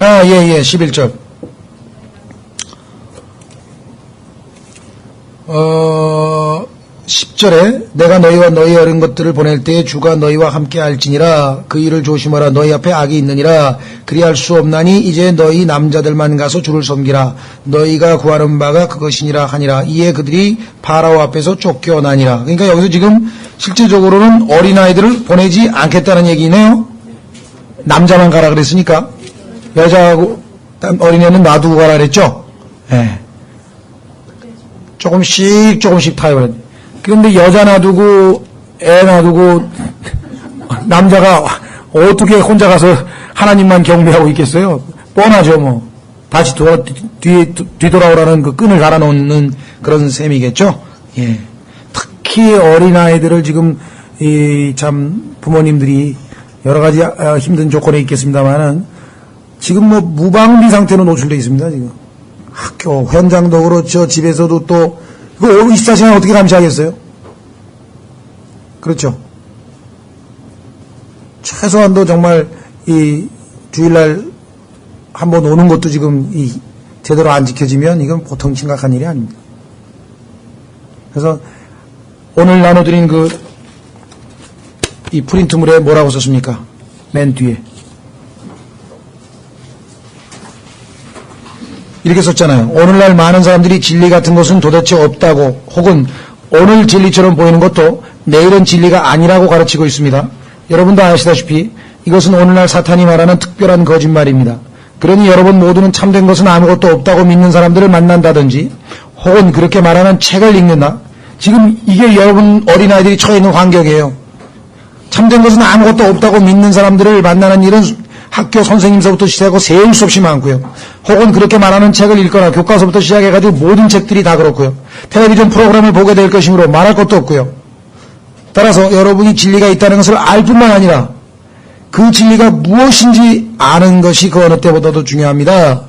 11절. 10절에 내가 너희와 너희 어린 것들을 보낼 때에 주가 너희와 함께 할지니라. 그 일을 조심하라. 너희 앞에 악이 있느니라. 그리할 수 없나니 이제 너희 남자들만 가서 주를 섬기라. 너희가 구하는 바가 그것이니라 하니라. 이에 그들이 파라오 앞에서 쫓겨나니라. 그러니까 여기서 지금 실제적으로는 어린아이들을 보내지 않겠다는 얘기네요. 남자만 가라 그랬으니까 여자하고 어린애는 놔두고 가라 그랬죠. 예. 조금씩 타요. 그런데 여자 놔두고 애 놔두고 남자가 어떻게 혼자 가서 하나님만 경배하고 있겠어요? 뻔하죠, 뭐. 다시 뒤돌아오라는 그 끈을 갈아놓는 그런 셈이겠죠? 예. 특히 어린아이들을 지금, 참, 부모님들이 여러 가지 힘든 조건에 있겠습니다만은 지금 뭐 무방비 상태로 노출되어 있습니다, 지금. 학교, 현장도 그렇죠. 집에서도 또, 이거 24시간 어떻게 감시하겠어요? 그렇죠. 최소한도 정말 이 주일날 한번 오는 것도 지금 제대로 안 지켜지면 이건 보통 심각한 일이 아닙니다. 그래서 오늘 나눠드린 이 프린트물에 뭐라고 썼습니까? 맨 뒤에. 이렇게 썼잖아요. 오늘날 많은 사람들이 진리 같은 것은 도대체 없다고 혹은 오늘 진리처럼 보이는 것도 내일은 진리가 아니라고 가르치고 있습니다. 여러분도 아시다시피 이것은 오늘날 사탄이 말하는 특별한 거짓말입니다. 그러니 여러분 모두는 참된 것은 아무것도 없다고 믿는 사람들을 만난다든지 혹은 그렇게 말하는 책을 읽는다. 지금 이게 여러분 어린아이들이 처해 있는 환경이에요. 참된 것은 아무것도 없다고 믿는 사람들을 만나는 일은 학교 선생님서부터 시작하고 세울 수 없이 많고요. 혹은 그렇게 말하는 책을 읽거나 교과서부터 시작해가지고 모든 책들이 다 그렇고요. 텔레비전 프로그램을 보게 될 것이므로 말할 것도 없고요. 따라서 여러분이 진리가 있다는 것을 알 뿐만 아니라 그 진리가 무엇인지 아는 것이 그 어느 때보다도 중요합니다.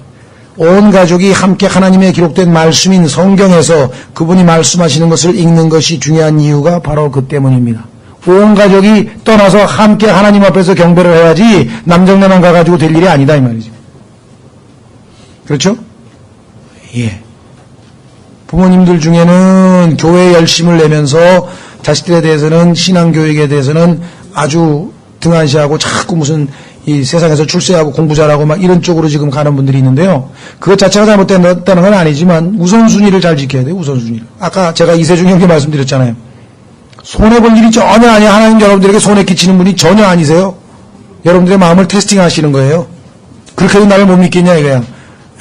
온 가족이 함께 하나님의 기록된 말씀인 성경에서 그분이 말씀하시는 것을 읽는 것이 중요한 이유가 바로 그 때문입니다. 온 가족이 떠나서 함께 하나님 앞에서 경배를 해야지 남정네만 가가지고 될 일이 아니다 이 말이죠. 그렇죠? 예. 부모님들 중에는 교회에 열심을 내면서 자식들에 대해서는 신앙교육에 대해서는 아주 등한시하고 자꾸 무슨 이 세상에서 출세하고 공부 잘하고 막 이런 쪽으로 지금 가는 분들이 있는데요. 그것 자체가 잘못됐다는 건 아니지만 우선순위를 잘 지켜야 돼요. 우선순위를. 아까 제가 이세중 형께 말씀드렸잖아요. 손해볼 일이 전혀 아니에요. 하나님 여러분들에게 손해 끼치는 분이 전혀 아니세요. 여러분들의 마음을 테스팅하시는 거예요. 그렇게도 나를 못 믿겠냐 이거야.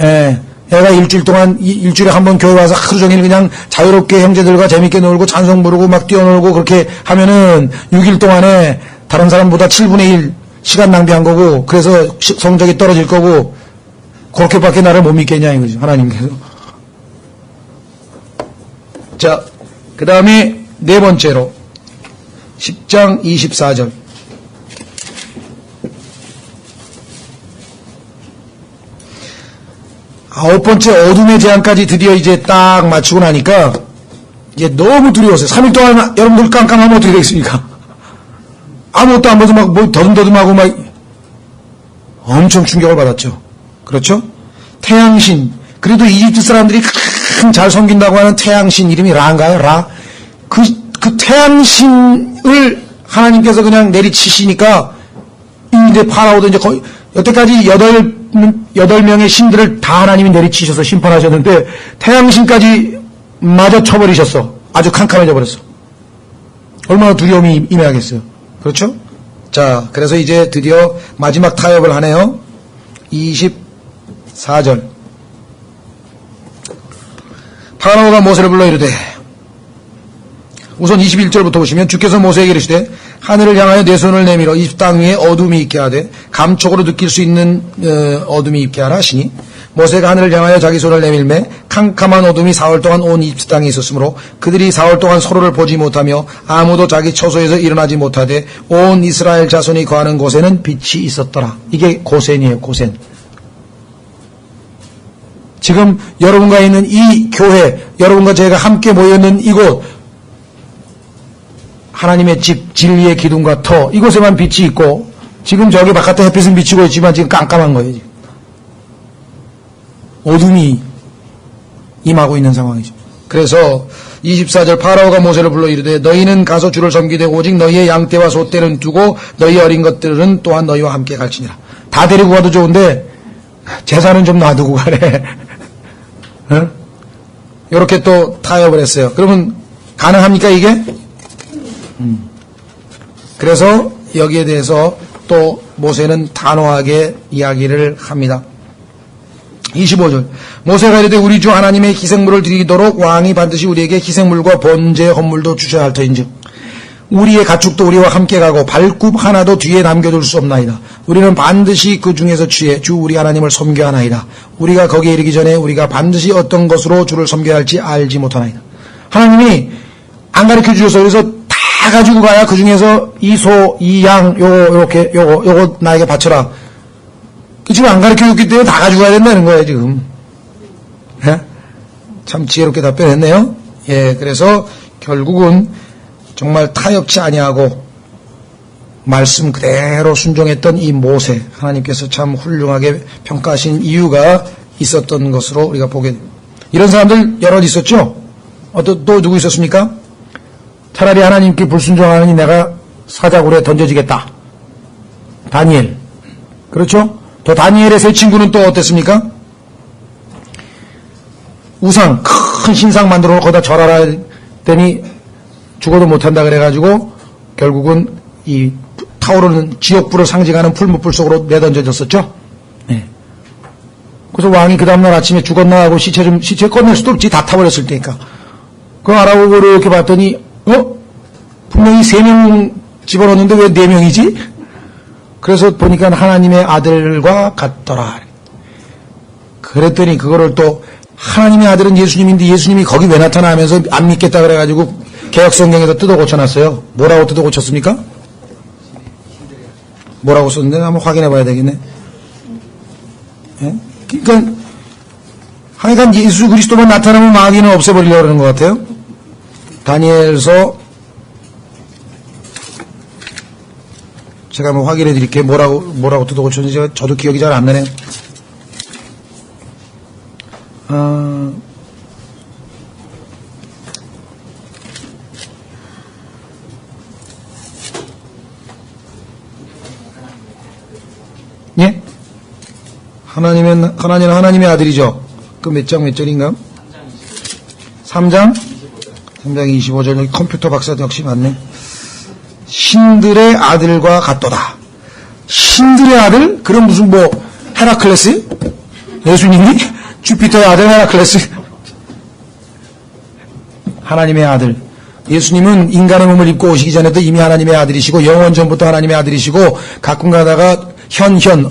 예. 애가 일주일 동안 일주일에 한 번 교회 와서 하루 종일 그냥 자유롭게 형제들과 재밌게 놀고 찬송 부르고 막 뛰어놀고 그렇게 하면은 6일 동안에 다른 사람보다 7분의 1 시간 낭비한 거고 그래서 성적이 떨어질 거고 그렇게밖에 나를 못 믿겠냐 이거죠. 하나님께서. 자, 그 다음에 네 번째로 10장 24절. 아홉 번째 어둠의 재앙까지 드디어 이제 딱 맞추고 나니까 이제 너무 두려웠어요. 3일 동안 여러분들 깜깜하면 어떻게 되겠습니까? 아무것도 안 보도 막 뭐 더듬더듬하고 막 엄청 충격을 받았죠. 그렇죠? 태양신. 그래도 이집트 사람들이 잘 섬긴다고 하는 태양신 이름이 라인가요? 라? 그 태양신을 하나님께서 그냥 내리치시니까 이제 파라오도 이제 거의 여태까지 8명의 신들을 다 하나님이 내리치셔서 심판하셨는데 태양신까지 마저 쳐버리셨어. 아주 캄캄해져 버렸어. 얼마나 두려움이 임해야겠어요. 그렇죠? 자, 그래서 이제 드디어 마지막 타협을 하네요. 25절 4절. 파라오가 모세를 불러 이르되, 우선 21절부터 보시면 주께서 모세에게 이르시되 하늘을 향하여 내 손을 내밀어 이 땅 위에 어둠이 있게 하되 감촉으로 느낄 수 있는 어둠이 있게 하라 하시니 모세가 하늘을 향하여 자기 손을 내밀매 캄캄한 어둠이 사흘 동안 온 이집트 땅에 있었으므로 그들이 사흘 동안 서로를 보지 못하며 아무도 자기 처소에서 일어나지 못하되 온 이스라엘 자손이 거하는 곳에는 빛이 있었더라. 이게 고센이에요. 고센. 지금 여러분과 있는 이 교회, 여러분과 제가 함께 모여있는 이곳, 하나님의 집, 진리의 기둥과 터, 이곳에만 빛이 있고 지금 저기 바깥에 햇빛은 비치고 있지만 지금 깜깜한 거예요. 지금. 어둠이 임하고 있는 상황이죠. 그래서 24절 파라오가 모세를 불러 이르되 너희는 가서 주를 섬기되 오직 너희의 양떼와 소떼는 두고 너희 어린 것들은 또한 너희와 함께 갈지니라. 다 데리고 가도 좋은데 재산은 좀 놔두고 가래. 어? 이렇게 또 타협을 했어요. 그러면 가능합니까 이게? 그래서 여기에 대해서 또 모세는 단호하게 이야기를 합니다. 25절 모세가 이르되 우리 주 하나님의 희생물을 드리도록 왕이 반드시 우리에게 희생물과 번제 헌물도 주셔야 할 터인즉 우리의 가축도 우리와 함께 가고 발굽 하나도 뒤에 남겨둘 수 없나이다. 우리는 반드시 그 중에서 취해 주 우리 하나님을 섬겨야 하나이다. 우리가 거기에 이르기 전에 우리가 반드시 어떤 것으로 주를 섬겨야 할지 알지 못하나이다. 하나님이 안 가르쳐 주셔서 그래서 다 가지고 가야 그 중에서 이 소, 이 양, 요거 나에게 바쳐라. 지금 안 가르쳐 줬기 때문에 다 가지고 가야 된다는 거예요, 지금. 예? 참 지혜롭게 답변했네요. 예, 그래서 결국은 정말 타협치 아니하고 말씀 그대로 순종했던 이 모세, 하나님께서 참 훌륭하게 평가하신 이유가 있었던 것으로 우리가 보게 됩니다. 이런 사람들 여럿 있었죠? 또 누구 있었습니까? 차라리 하나님께 불순종하느니 내가 사자굴에 던져지겠다. 다니엘. 그렇죠? 또 다니엘의 세 친구는 또 어땠습니까? 우상, 큰 신상 만들어 놓고 거기다 절하라 했더니 죽어도 못한다 그래가지고 결국은 이 타오르는 지옥불을 상징하는 풀무불 속으로 내던져졌었죠? 네. 그래서 왕이 그 다음날 아침에 죽었나 하고 시체 꺼낼 수도 없지. 다 타버렸을 테니까. 그거 알아보고 이렇게 봤더니 분명히 3명 집어넣었는데 왜 4명이지? 그래서 보니까 하나님의 아들과 같더라. 그랬더니 그거를 또 하나님의 아들은 예수님인데 예수님이 거기 왜 나타나면서 안 믿겠다 그래가지고 개혁성경에서 뜯어 고쳐놨어요. 뭐라고 뜯어 고쳤습니까? 뭐라고 썼는데 한번 확인해 봐야 되겠네. 예? 그러니까 하여간 예수 그리스도만 나타나면 마귀는 없애버리려고 그러는 것 같아요. 다니엘서 제가 한번 확인해 드릴게요. 뭐라고 뜯어 고쳤는지 저도 기억이 잘 안 나네요. 예? 하나님은 하나님의 아들이죠. 그 몇 절인가? 3장 25절. 여기 컴퓨터 박사도 역시 맞네. 신들의 아들과 같도다. 신들의 아들? 그럼 무슨 헤라클레스? 예수님이? 주피터의 아들 헤라클레스? 하나님의 아들. 예수님은 인간의 몸을 입고 오시기 전에도 이미 하나님의 아들이시고 영원 전부터 하나님의 아들이시고 가끔 가다가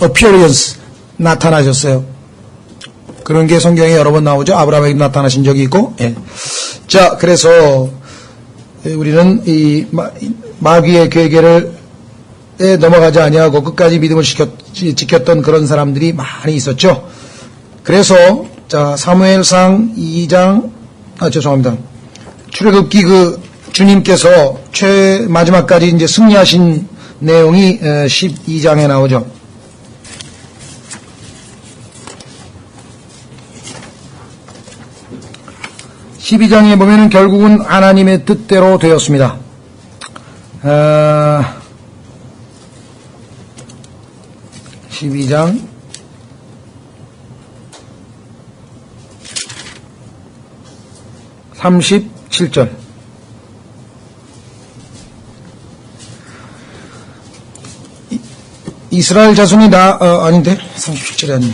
appearance 나타나셨어요. 그런 게 성경에 여러 번 나오죠. 아브라함에게 나타나신 적이 있고. 예. 자, 그래서 우리는 이 마귀의 괴계를 넘어가지 아니하고 끝까지 믿음을 지켰던 그런 사람들이 많이 있었죠. 그래서 자 사무엘상 2장 죄송합니다. 출애굽기 주님께서 마지막까지 이제 승리하신 내용이 12장에 나오죠. 12장에 보면은 결국은 하나님의 뜻대로 되었습니다. 12장 37절. 이스라엘 자손이 아닌데 37절이 아니네.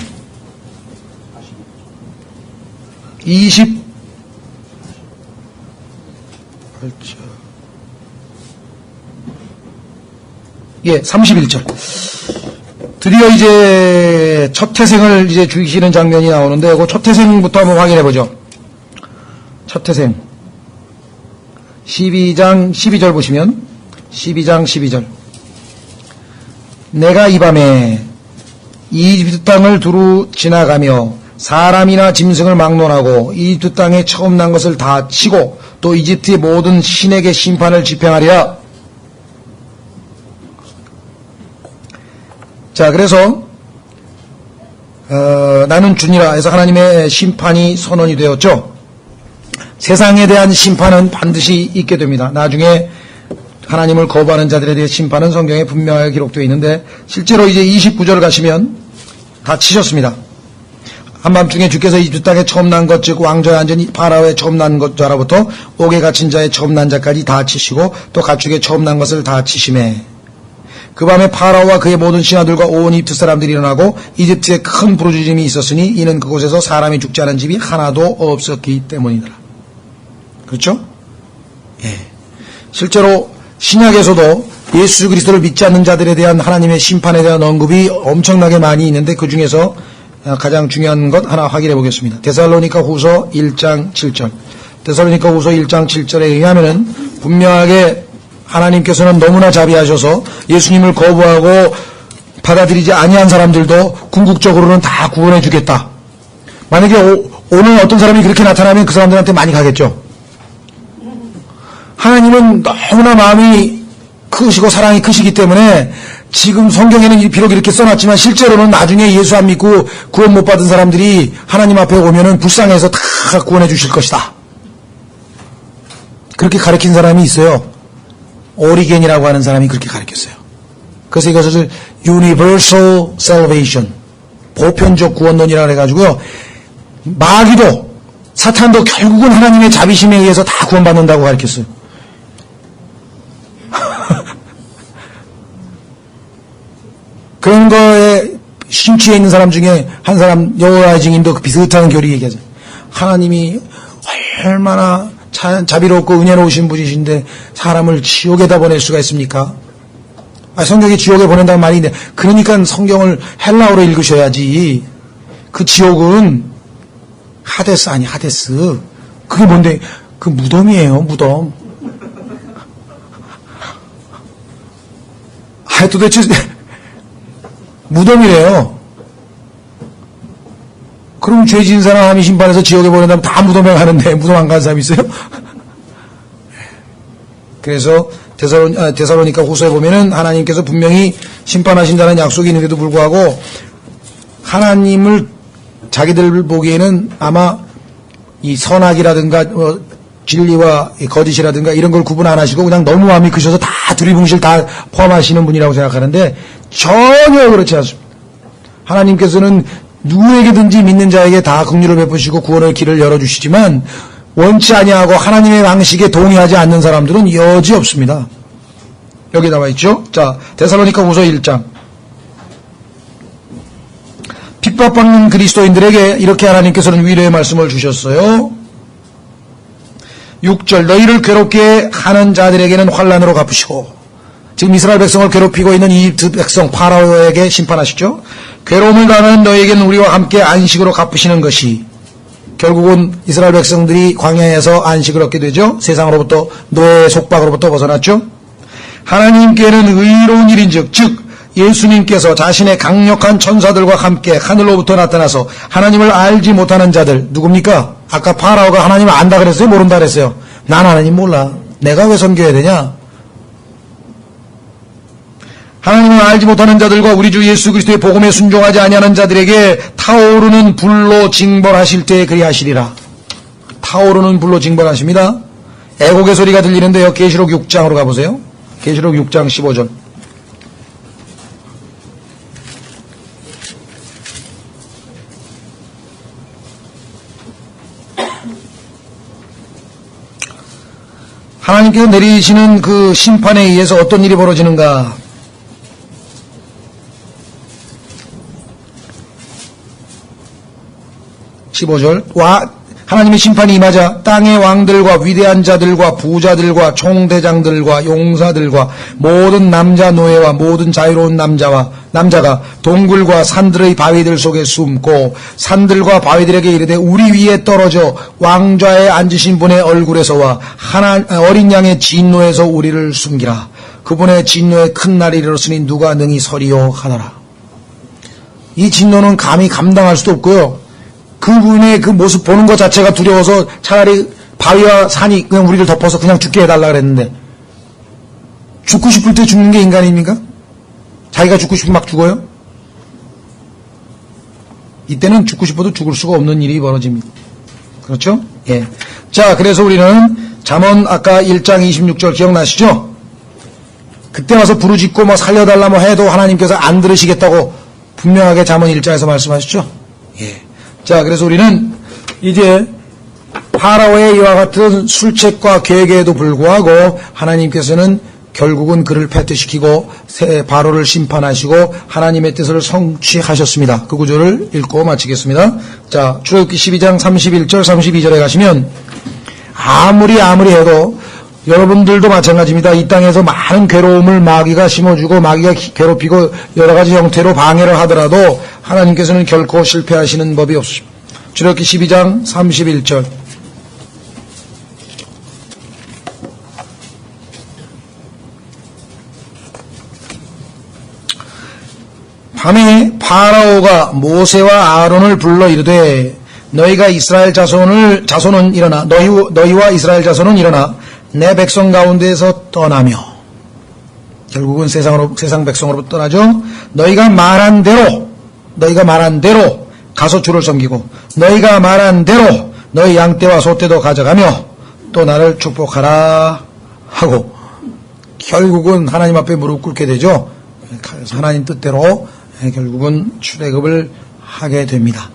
31절. 드디어 이제 첫 태생을 이제 죽이시는 장면이 나오는데, 그 첫 태생부터 한번 확인해 보죠. 첫 태생. 12장 12절 보시면, 12장 12절. 내가 이 밤에 이집트 땅을 두루 지나가며 사람이나 짐승을 막론하고 이집트 땅에 처음 난 것을 다 치고 또 이집트의 모든 신에게 심판을 집행하리라. 자, 그래서 나는 주니라 해서 하나님의 심판이 선언이 되었죠. 세상에 대한 심판은 반드시 있게 됩니다. 나중에 하나님을 거부하는 자들에 대해 심판은 성경에 분명하게 기록되어 있는데, 실제로 이제 29절 가시면 다 치셨습니다. 한밤중에 주께서 이집트 땅에 처음 난 것, 즉 왕좌에 앉은 파라오의 처음 난 것 자로부터 옥에 갇힌 자의 처음 난 자까지 다 치시고 또 가축의 처음 난 것을 다 치심에, 그 밤에 파라오와 그의 모든 신하들과 온 이집트 사람들이 일어나고 이집트에 큰 부르짖음이 있었으니 이는 그곳에서 사람이 죽지 않은 집이 하나도 없었기 때문이더라. 그렇죠? 예. 실제로 신약에서도 예수 그리스도를 믿지 않는 자들에 대한 하나님의 심판에 대한 언급이 엄청나게 많이 있는데, 그 중에서 가장 중요한 것 하나 확인해 보겠습니다. 데살로니가 후서 1장 7절. 데살로니가 후서 1장 7절에 의하면은 분명하게 하나님께서는 너무나 자비하셔서 예수님을 거부하고 받아들이지 아니한 사람들도 궁극적으로는 다 구원해 주겠다. 만약에 오늘 어떤 사람이 그렇게 나타나면 그 사람들한테 많이 가겠죠. 하나님은 너무나 마음이 크시고 사랑이 크시기 때문에 지금 성경에는 비록 이렇게 써놨지만 실제로는 나중에 예수 안 믿고 구원 못 받은 사람들이 하나님 앞에 오면은 불쌍해서 다 구원해 주실 것이다. 그렇게 가르친 사람이 있어요. 오리겐이라고 하는 사람이 그렇게 가르쳤어요. 그래서 이것을 Universal Salvation, 보편적 구원론이라고 해가지고요. 마귀도 사탄도 결국은 하나님의 자비심에 의해서 다 구원받는다고 가르쳤어요. 그런 거에 심취해 있는 사람 중에 한 사람, 여호와의 증인도 비슷한 교리 얘기하죠. 하나님이 얼마나 자비롭고 은혜로우신 분이신데 사람을 지옥에다 보낼 수가 있습니까? 성경이 지옥에 보낸다는 말인데, 그러니까 성경을 헬라어로 읽으셔야지. 그 지옥은 하데스 아니 하데스. 그게 뭔데? 그 무덤이에요, 무덤. 도대체 무덤이래요. 그럼 죄 지은 사람 하나님 심판해서 지옥에 보낸다면 다 무덤에 가는데 무덤 안 가는 사람이 있어요? 그래서 데살로니가 후서에 보면은 하나님께서 분명히 심판하신다는 약속이 있는데도 불구하고 하나님을 자기들 보기에는 아마 이 선악이라든가 진리와 거짓이라든가 이런 걸 구분 안 하시고 그냥 너무 마음이 크셔서 다 두리뭉실 다 포함하시는 분이라고 생각하는데, 전혀 그렇지 않습니다. 하나님께서는 누구에게든지 믿는 자에게 다 긍휼을 베푸시고 구원의 길을 열어주시지만, 원치 아니하고 하나님의 방식에 동의하지 않는 사람들은 여지 없습니다. 여기 나와 있죠. 자, 데살로니가 후서 1장. 핍박받는 그리스도인들에게 이렇게 하나님께서는 위로의 말씀을 주셨어요. 6절, 너희를 괴롭게 하는 자들에게는 환난으로 갚으시고, 지금 이스라엘 백성을 괴롭히고 있는 이집트 백성 파라오에게 심판하시죠. 괴로움을 당하는 너희에게는 우리와 함께 안식으로 갚으시는 것이, 결국은 이스라엘 백성들이 광야에서 안식을 얻게 되죠. 세상으로부터, 노예의 속박으로부터 벗어났죠. 하나님께는 의로운 일인즉, 즉 예수님께서 자신의 강력한 천사들과 함께 하늘로부터 나타나서 하나님을 알지 못하는 자들, 누굽니까? 아까 파라오가 하나님을 안다 그랬어요? 모른다 그랬어요? 난 하나님 몰라. 내가 왜 섬겨야 되냐? 하나님을 알지 못하는 자들과 우리 주 예수 그리스도의 복음에 순종하지 아니하는 자들에게 타오르는 불로 징벌하실 때에 그리하시리라. 타오르는 불로 징벌하십니다. 애곡의 소리가 들리는데요. 계시록 6장으로 가보세요. 계시록 6장 15절. 하나님께서 내리시는 그 심판에 의해서 어떤 일이 벌어지는가? 15절. 하나님의 심판이 임하자 땅의 왕들과 위대한 자들과 부자들과 총대장들과 용사들과 모든 남자 노예와 모든 자유로운 남자가 동굴과 산들의 바위들 속에 숨고 산들과 바위들에게 이르되 우리 위에 떨어져 왕좌에 앉으신 분의 얼굴에서와 어린 양의 진노에서 우리를 숨기라. 그분의 진노의 큰 날이 이르렀으니 누가 능히 서리요 하더라. 이 진노는 감히 감당할 수도 없고요. 그분의 그 모습 보는 것 자체가 두려워서 차라리 바위와 산이 그냥 우리를 덮어서 그냥 죽게 해달라 그랬는데, 죽고 싶을 때 죽는 게 인간입니까? 자기가 죽고 싶으면 막 죽어요? 이때는 죽고 싶어도 죽을 수가 없는 일이 벌어집니다. 그렇죠? 예. 자, 그래서 우리는 잠언 아까 1장 26절 기억나시죠? 그때 와서 부르짖고 뭐 살려달라 뭐 해도 하나님께서 안 들으시겠다고 분명하게 잠언 1장에서 말씀하셨죠? 예. 자, 그래서 우리는 이제 파라오의 이와 같은 술책과 계획에도 불구하고 하나님께서는 결국은 그를 패퇴시키고 바로를 심판하시고 하나님의 뜻을 성취하셨습니다. 그 구절을 읽고 마치겠습니다. 자, 출애굽기 12장 31절 32절에 가시면 아무리 해도 여러분들도 마찬가지입니다. 이 땅에서 많은 괴로움을 마귀가 심어주고 마귀가 괴롭히고 여러 가지 형태로 방해를 하더라도 하나님께서는 결코 실패하시는 법이 없으십니다. 출애굽기 12장 31절 밤에 파라오가 모세와 아론을 불러 이르되 너희가 이스라엘 자손은 일어나 너희와 이스라엘 자손은 일어나 내 백성 가운데에서 떠나며, 결국은 세상 백성으로부터 떠나죠. 너희가 말한 대로 가서 주를 섬기고 너희가 말한 대로 너희 양떼와 소떼도 가져가며 또 나를 축복하라 하고 결국은 하나님 앞에 무릎 꿇게 되죠. 그래서 하나님 뜻대로 결국은 출애굽을 하게 됩니다.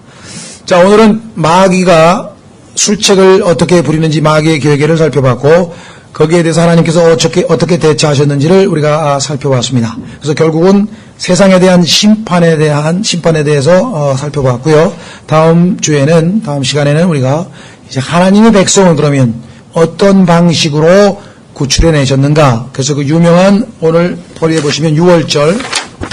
자, 오늘은 마귀가 술책을 어떻게 부리는지 마귀의 계획을 살펴봤고 거기에 대해서 하나님께서 어떻게 대처하셨는지를 우리가 살펴봤습니다. 그래서 결국은 세상에 대한 심판에 대해서 살펴봤고요. 다음 시간에는 우리가 이제 하나님의 백성을 그러면 어떤 방식으로 구출해내셨는가. 그래서 그 유명한 오늘 토리에 보시면 6월절,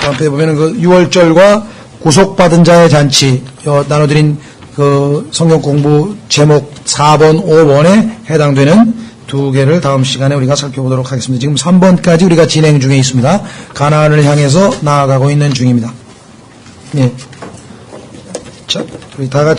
앞에 보면은 그 6월절과 구속받은 자의 잔치, 나눠드린 그 성경 공부 제목 4번, 5번에 해당되는 두 개를 다음 시간에 우리가 살펴보도록 하겠습니다. 지금 3번까지 우리가 진행 중에 있습니다. 가나안을 향해서 나아가고 있는 중입니다. 네. 자, 우리 다 같이